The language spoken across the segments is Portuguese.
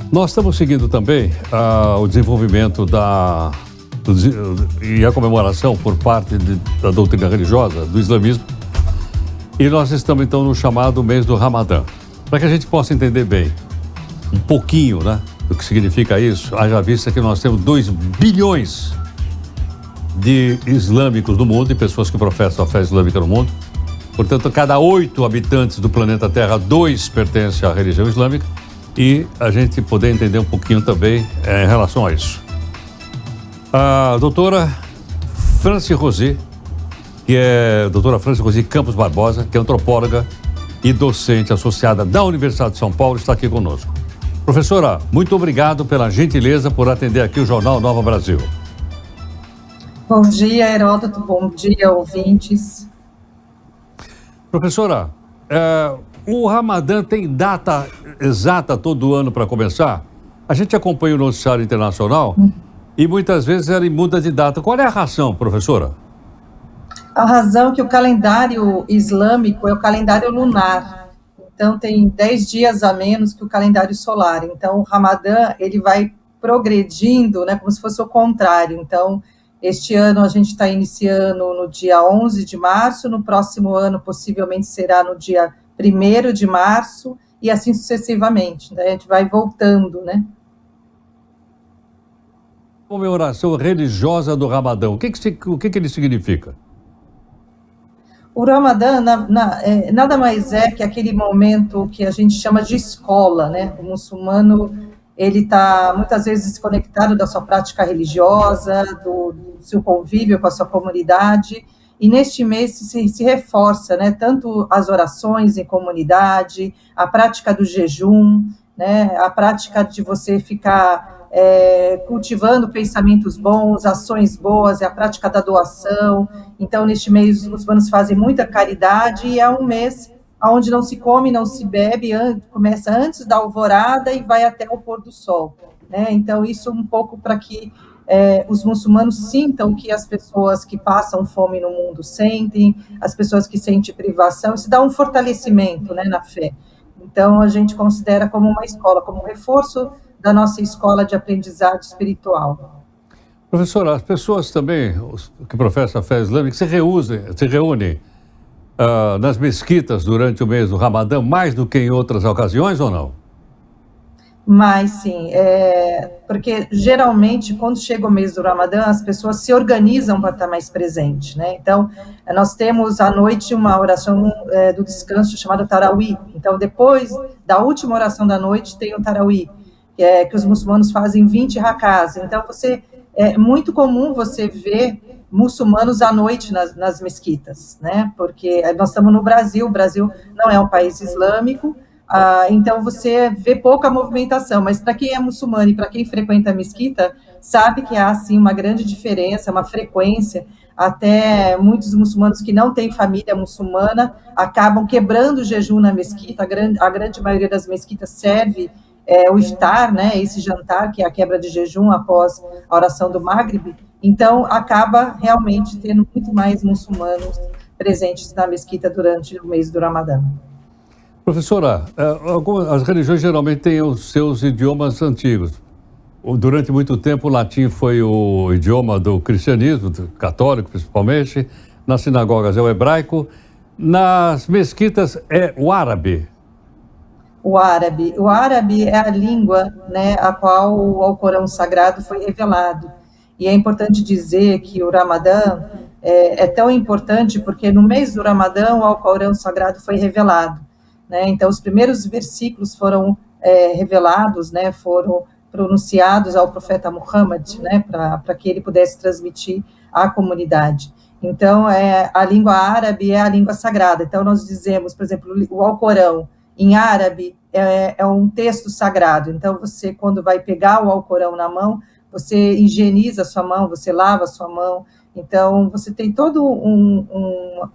Nós estamos seguindo também o desenvolvimento e a comemoração por parte da doutrina religiosa, do islamismo. E nós estamos, então, no chamado mês do Ramadã. Para que a gente possa entender bem, um pouquinho, né, do que significa isso, haja vista que nós temos 2 bilhões de islâmicos no mundo, e pessoas que professam a fé islâmica no mundo. Portanto, cada 8 habitantes do planeta Terra, 2 pertencem à religião islâmica. E a gente poder entender um pouquinho também em relação a isso. A doutora Franci Rosi, doutora Franci Rosi Campos Barbosa, que é antropóloga e docente associada da Universidade de São Paulo, está aqui conosco. Professora, muito obrigado pela gentileza por atender aqui o Jornal Nova Brasil. Bom dia, Heródoto. Bom dia, ouvintes. Professora, o Ramadã tem data exata todo ano para começar? A gente acompanha o noticiário internacional e muitas vezes ele muda de data. Qual é a razão, professora? A razão é que o calendário islâmico é o calendário lunar. Então, tem 10 dias a menos que o calendário solar. Então, o Ramadã, ele vai progredindo, né, como se fosse o contrário. Então, este ano a gente está iniciando no dia 11 de março, no próximo ano possivelmente será no dia 1º de março, e assim sucessivamente. Daí a gente vai voltando, né? Comemoração religiosa do Ramadã, o que ele significa? O Ramadã nada mais é que aquele momento que a gente chama de escola, né? O muçulmano, ele está muitas vezes desconectado da sua prática religiosa, do seu convívio com a sua comunidade, e neste mês se reforça, né, tanto as orações em comunidade, a prática do jejum, né, a prática de você ficar cultivando pensamentos bons, ações boas, a prática da doação. Então, neste mês, os muçulmanos fazem muita caridade, e é um mês onde não se come, não se bebe, começa antes da alvorada e vai até o pôr do sol, né? Então, isso um pouco para que os muçulmanos sintam que as pessoas que passam fome no mundo sentem, as pessoas que sentem privação, isso dá um fortalecimento, né, na fé. Então, a gente considera como uma escola, como um reforço da nossa escola de aprendizado espiritual. Professora, as pessoas também que professam a fé islâmica se reúnem nas mesquitas durante o mês do Ramadã, mais do que em outras ocasiões, ou não? Mas sim, porque geralmente quando chega o mês do Ramadã, as pessoas se organizam para estar mais presente, né? Então, nós temos à noite uma oração do descanso chamada Tarawih. Então, depois da última oração da noite, tem o Tarawih, que os muçulmanos fazem 20 rakás. Então, é muito comum você ver muçulmanos à noite nas mesquitas, né? Porque nós estamos no Brasil, o Brasil não é um país islâmico, então você vê pouca movimentação, mas para quem é muçulmano e para quem frequenta a mesquita, sabe que há, sim, uma grande diferença, uma frequência. Até muitos muçulmanos que não têm família muçulmana acabam quebrando o jejum na mesquita. A grande maioria das mesquitas serve o iftar, né, esse jantar, que é a quebra de jejum após a oração do Maghrib. Então, acaba realmente tendo muito mais muçulmanos presentes na mesquita durante o mês do Ramadã. Professora, as religiões geralmente têm os seus idiomas antigos. Durante muito tempo, o latim foi o idioma do cristianismo, do católico principalmente. Nas sinagogas é o hebraico. Nas mesquitas é o árabe. O árabe é a língua, né, a qual o Alcorão Sagrado foi revelado. E é importante dizer que o Ramadã é tão importante porque no mês do Ramadã o Alcorão Sagrado foi revelado, né? Então, os primeiros versículos foram revelados, né, foram pronunciados ao profeta Muhammad, né, para que ele pudesse transmitir à comunidade. Então, a língua árabe é a língua sagrada. Então, nós dizemos, por exemplo, o Alcorão, em árabe, é um texto sagrado. Então, você, quando vai pegar o Alcorão na mão, você higieniza a sua mão, você lava a sua mão. Então, você tem todo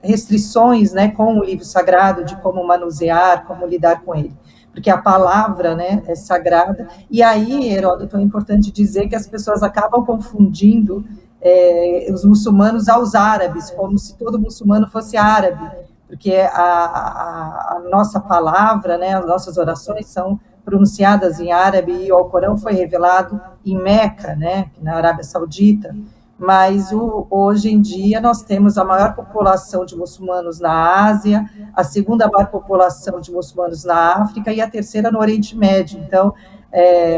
restrições, né, com o livro sagrado, de como manusear, como lidar com ele. Porque a palavra, né, é sagrada. E aí, Heródoto, é importante dizer que as pessoas acabam confundindo os muçulmanos aos árabes, como se todo muçulmano fosse árabe, porque a nossa palavra, né, as nossas orações são pronunciadas em árabe, e o Alcorão foi revelado em Meca, né, na Arábia Saudita, mas hoje em dia nós temos a maior população de muçulmanos na Ásia, a segunda maior população de muçulmanos na África e a terceira no Oriente Médio. Então,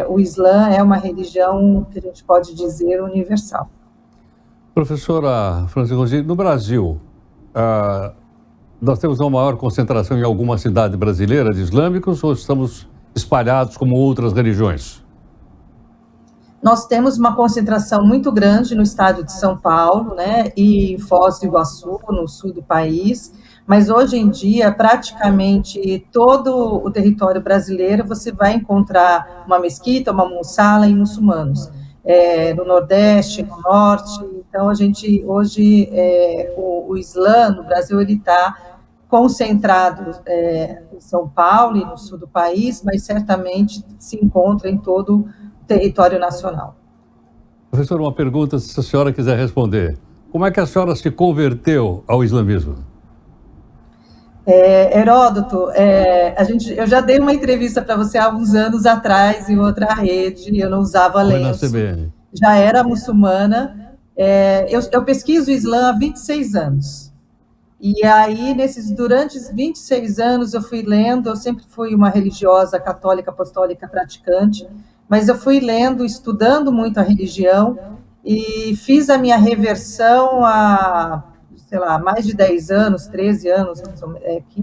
o Islã é uma religião que a gente pode dizer universal. Professora Franci Rosi, no Brasil, nós temos uma maior concentração em alguma cidade brasileira de islâmicos ou estamos espalhados como outras religiões? Nós temos uma concentração muito grande no estado de São Paulo, né, e em Foz do Iguaçu, no sul do país, mas hoje em dia, praticamente todo o território brasileiro, você vai encontrar uma mesquita, uma mussala em muçulmanos, no Nordeste, no Norte. Então, a gente, hoje, o Islã no Brasil, ele está concentrado em São Paulo e no sul do país, mas certamente se encontra em todo o território nacional. Professor, uma pergunta, se a senhora quiser responder. Como é que a senhora se converteu ao islamismo? Heródoto, eu já dei uma entrevista para você há uns anos atrás em outra rede, eu não usava lenço, já era muçulmana, eu pesquiso o Islã há 26 anos, e aí, durante esses 26 anos, eu fui lendo, eu sempre fui uma religiosa católica, apostólica, praticante, mas eu fui lendo, estudando muito a religião, e fiz a minha reversão há, sei lá, mais de 10 anos, 13 anos,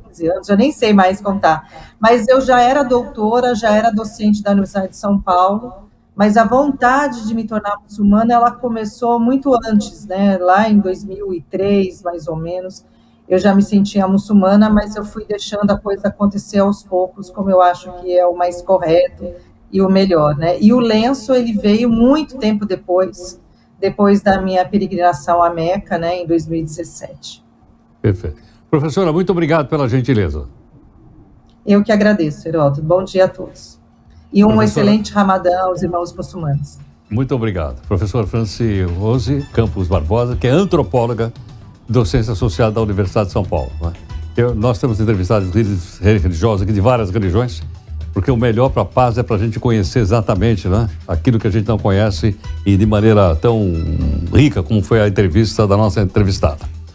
15 anos, já nem sei mais contar, mas eu já era doutora, já era docente da Universidade de São Paulo, mas a vontade de me tornar muçulmana, ela começou muito antes, né, lá em 2003, mais ou menos, eu já me sentia muçulmana, mas eu fui deixando a coisa acontecer aos poucos, como eu acho que é o mais correto e o melhor, né? E o lenço, ele veio muito tempo depois da minha peregrinação à Meca, né, em 2017. Perfeito. Professora, muito obrigado pela gentileza. Eu que agradeço, Heródoto. Bom dia a todos. E um excelente Ramadã aos irmãos muçulmanos. Muito obrigado. Professora Franci Rosi Campos Barbosa, que é antropóloga, docência associada da Universidade de São Paulo. Né? Nós temos entrevistado líderes religiosos aqui de várias religiões, porque o melhor para a paz é para a gente conhecer exatamente, né, aquilo que a gente não conhece e de maneira tão rica como foi a entrevista da nossa entrevistada.